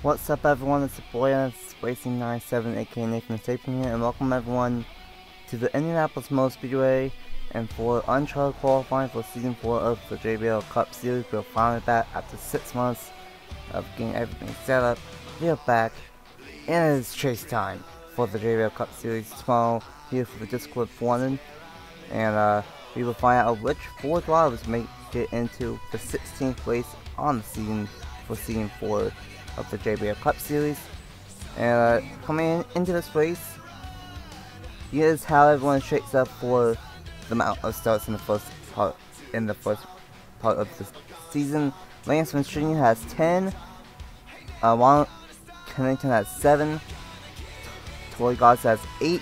What's up everyone, it's your boy Racing 97 aka Nathan Stapleton here, and welcome everyone to the Indianapolis Motor Speedway and for Uncharted qualifying for Season 4 of the JBL Cup Series. We're finally back after 6 months of getting everything set up. We are back and it's chase time for the JBL Cup Series tomorrow here for the Discord 400, and we will find out which 4 drivers make it into the 16th race on the season for Season 4 of the JBL Cup Series. And coming into this race, here's how everyone shakes up for the amount of starts in the first part of the season. Lance Mancini has 10, Juan Kennington has 7, Tori Goss has 8,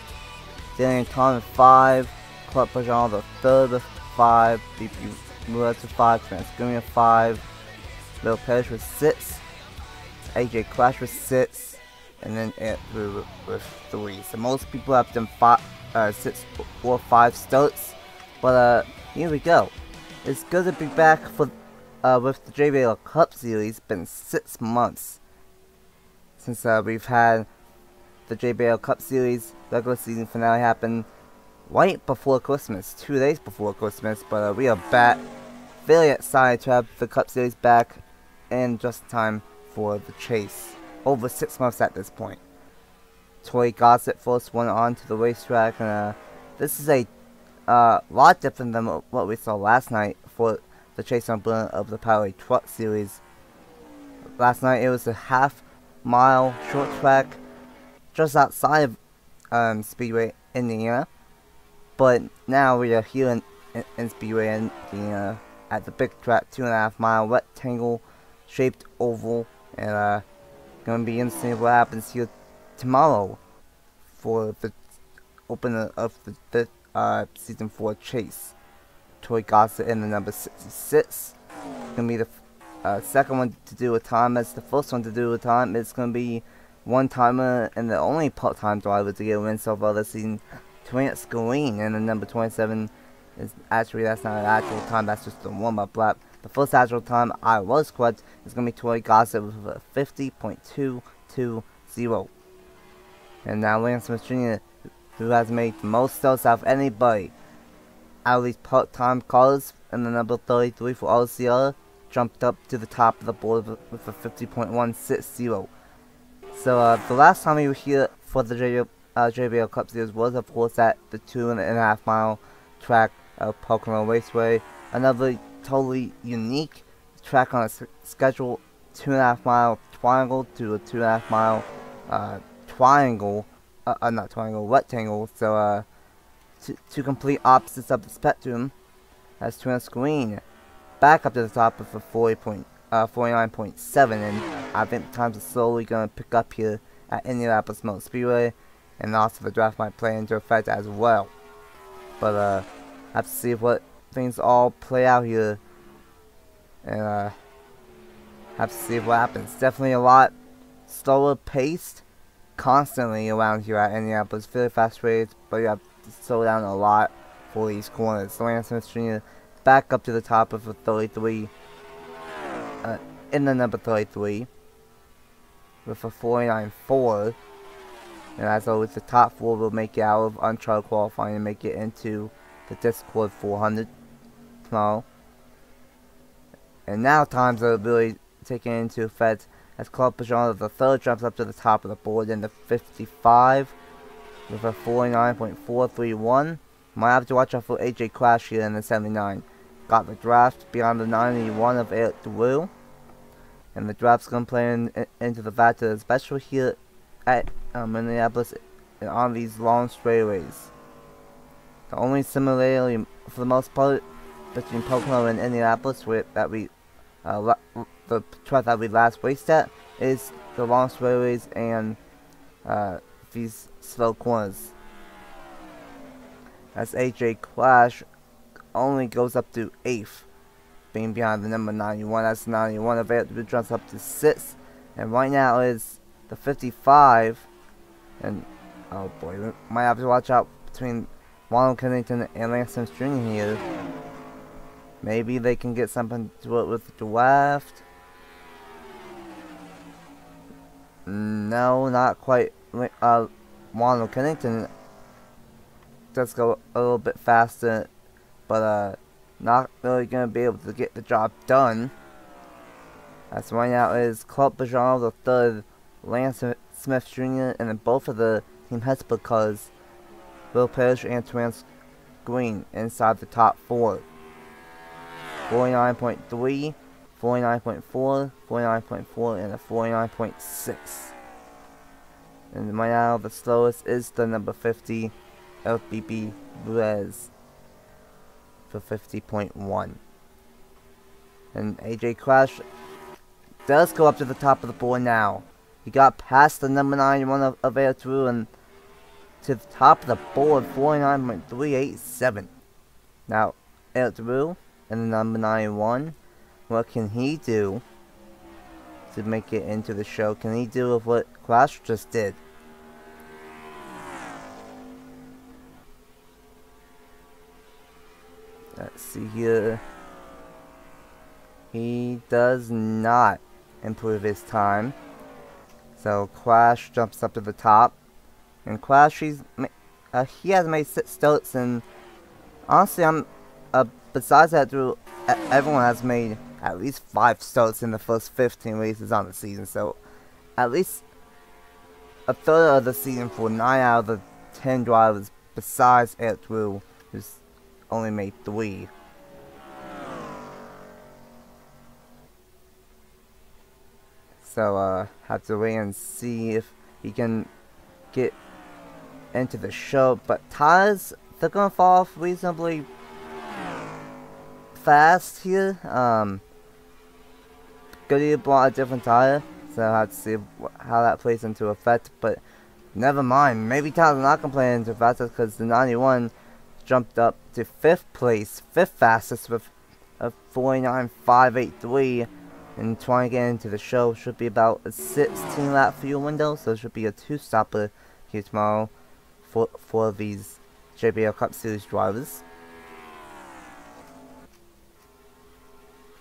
Daniel Tom 5, Clark Pajan the third with 5, BP Mueller with 5, Transgumia 5, Lil Perez with 6, AJ Clash with 6, and then Andrew with 3. So most people have done 6 or 5 starts, but here we go. It's good to be back for with the JBL Cup Series. It's been 6 months since we've had the JBL Cup Series regular season finale happen right before Christmas, 2 days before Christmas. But we are back, very excited to have the Cup Series back in just in time for the chase. Over 6 months at this point. Tori Gossett first went on to the racetrack, and this is a lot different than what we saw last night for the chase on Blend of the Power Truck Series. Last night it was a half-mile short track just outside of Speedway, Indiana, but now we are here in Speedway, Indiana, at the big track, 2.5-mile rectangle shaped oval. And gonna be interesting what happens here tomorrow for the opener of the Season 4 chase. Tori Gossett in the number 66. Gonna be the second one to do a time. That's the first one to do a time. It's gonna be one timer and the only part-time driver to get a win so far this season. Trent Green in the number 27 is actually, that's not an actual time. That's just the warm-up lap. The first actual time, I was correct, is going to be Tori Gossett with a 50.220. And now Lance Mancini, who has made the most starts out of anybody out of these part-time cars in the number 33 for RCR, jumped up to the top of the board with a 50.160. So the last time we were here for the JBL Cup Series was, of course, at the 2.5-mile track of Pocono Raceway. Another totally unique track on a schedule, 2.5-mile triangle to a 2.5-mile rectangle. So two complete opposites of the spectrum. As Trent Green back up to the top of a 49.7, and I think the times are slowly going to pick up here at Indianapolis Motor Speedway, and also the draft might play into effect as well. But have to see what things all play out here, and have to see what happens. Definitely a lot slower paced constantly around here at Indianapolis. Very fast race, but you have to slow down a lot for these corners. So Lance Smith Jr. back up to the top of the 33, in the number 33 with a 49.4, and as always the top 4 will make it out of Uncharted qualifying and make it into the Discord 400 tomorrow. And now times are really taken into effect as Clark Pajan the third jumps up to the top of the board in the 55 with a 49.431. Might have to watch out for AJ Clash here in the 79. Got the draft beyond the 91 of Eric DeWitt, and the draft's gonna play into the factor, especially here at Minneapolis and on these long straightaways. The only similarity, for the most part, between Pocono and Indianapolis, the track that we last raced at, is the long straightaways and these slow corners. As AJ Clash only goes up to 8th, being behind the number 91. That's 91 of it, jumps up to 6th, and right now is the 55. And oh boy, we might have to watch out between Juan Kennington and Lance Smith Jr. here. Maybe they can get something to it with the draft. No, not quite. Ronald Kennington does go a little bit faster, but not really gonna be able to get the job done. As right now is Club Bajan the third, Lance Smith Jr. and then both of the team heads because Will Parrish and Terrence Green inside the top 4. 49.3, 49.4, 49.4, and a 49.6. And right now the slowest is the number 50, FBB Brez, for 50.1. And AJ Crash does go up to the top of the board now. He got past the number 91 of Air Through and to the top of the board, 49.387. Now, Air Through and the number 91, what can he do to make it into the show? Can he do with what Crash just did? Let's see here. He does not improve his time. So Crash jumps up to the top. And Crash, he has made 6 starts, and honestly, besides that, everyone has made at least 5 starts in the first 15 races on the season. So at least a third of the season for 9 out of the 10 drivers, besides Ed Drew, who's only made 3. So have to wait and see if he can get into the show. But tires, they're gonna fall off reasonably fast here. Goodyear bought a different tire, so I have to see how that plays into effect. But never mind, maybe tires are not gonna play into effect because the 91 jumped up to 5th place, 5th fastest with a 49.583. And trying to get into the show should be about a 16 lap fuel window, so it should be a 2-stopper here tomorrow for these JBL Cup Series drivers.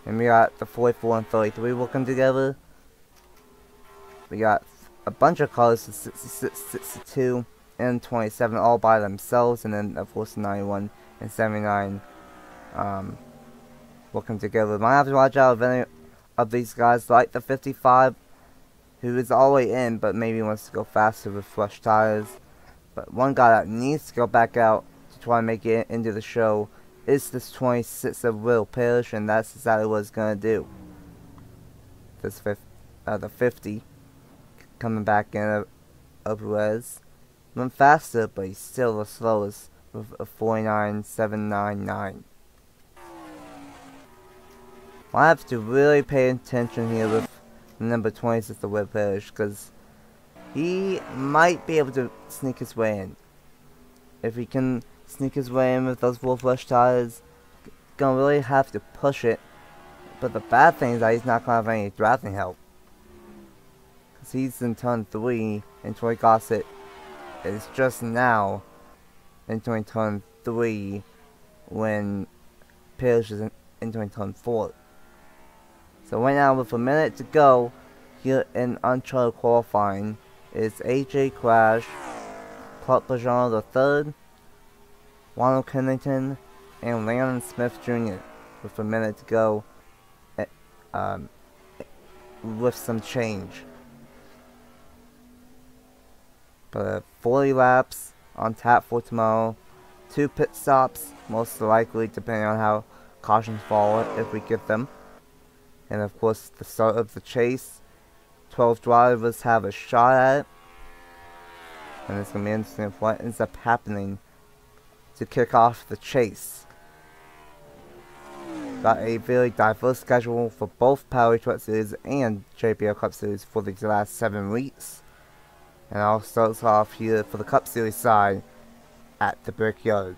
And we got the 44 and 33 working together. We got a bunch of cars, 66, 62, and 27 all by themselves, and then of course 91 and 79 working together. Might have to watch out if any of these guys, like the 55, who is all the way in, but maybe wants to go faster with fresh tires. But one guy that needs to go back out to try and make it into the show is this 26 of Will Parrish, and that's exactly what it's gonna do. This the 50 coming back in of Perez. Went faster, but he's still the slowest with a 49.799. I have to really pay attention here with number 26 of Will Parrish, because he might be able to sneak his way in. If he can sneak his way in with those full flush tires, gonna really have to push it. But the bad thing is that he's not gonna have any drafting help, because he's in turn 3 and Troy Gossett is just now entering turn 3 when Parrish is entering turn 4. So right now, with a minute to go here in Uncharted qualifying, is AJ Crash, Clark Bajan III, Ronald Kennington, and Landon Smith Jr. with a minute to go, with some change. But 40 laps on tap for tomorrow, 2 pit stops, most likely, depending on how cautions fall, if we get them. And of course, the start of the chase. 12 drivers have a shot at it. And it's going to be interesting what ends up happening to kick off the chase. Got a very diverse schedule for both Power Truck Series and JBL Cup Series for these last 7 weeks. And it all starts off here for the Cup Series side at the Brickyard.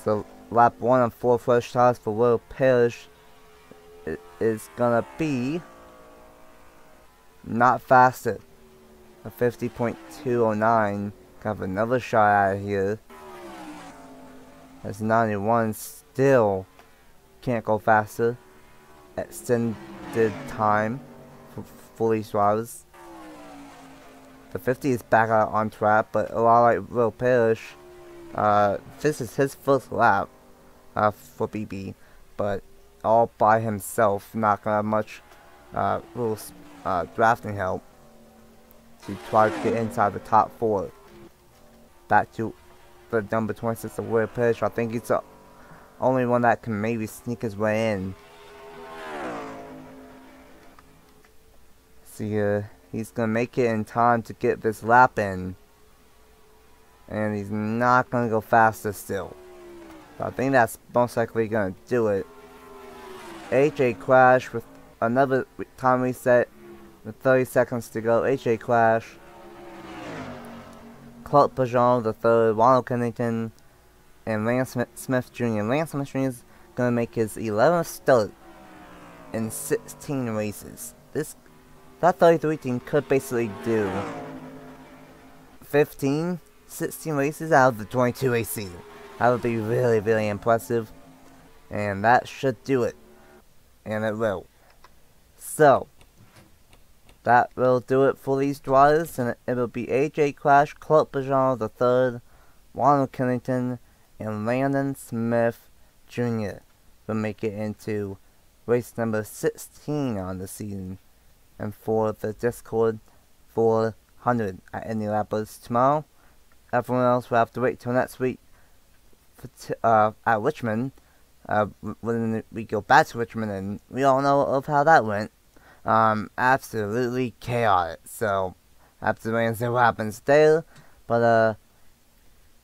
So lap 1 on 4 fresh tires for Will Parrish is gonna be not faster. A 50.209. Got another shot out of here. As 91 still can't go faster. Extended time for these drivers. The 50 is back out on track, but a lot like Will Parrish, this is his first lap for BB, but all by himself, not gonna have much drafting help to try to get inside the top 4. Back to the number 26 of Will Parrish. I think he's the only one that can maybe sneak his way in. See, he's gonna make it in time to get this lap in, and he's not gonna go faster still. So I think that's most likely gonna do it. AJ crashed with another time reset with 30 seconds to go. AJ crashed. Clark Pajon the third, Ronald Kennington, and Lance Smith Jr. Lance Smith Jr. is gonna make his 11th start in 16 races. That 33 team could basically do 16 races out of the 22 race season. That would be really, really impressive. And that should do it. And it will. So, that will do it for these drivers. And it will be AJ Crash, Clark Pajon the third, Ronald Kennington, and Landon Smith Jr. will make it into race number 16 on the season. And for the Discord 400 at Indianapolis tomorrow. Everyone else will have to wait till next week for at Richmond. When we go back to Richmond, and we all know of how that went. Absolutely chaotic. So, absolutely see what happens there. But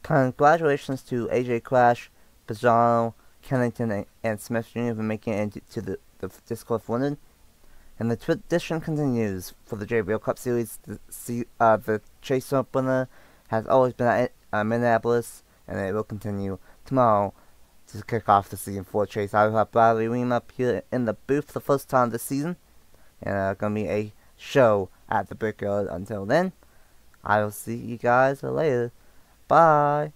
congratulations to AJ Crash, Pajon, Kennington, and Smith Jr. for making it into the Discord 400. And the tradition continues for the JBL Cup Series. The chase opener has always been at Minneapolis, and it will continue tomorrow to kick off the Season 4 chase. I will have Bradley Weem up here in the booth for the first time this season, and going to be a show at the Brickyard. Until then, I will see you guys later. Bye!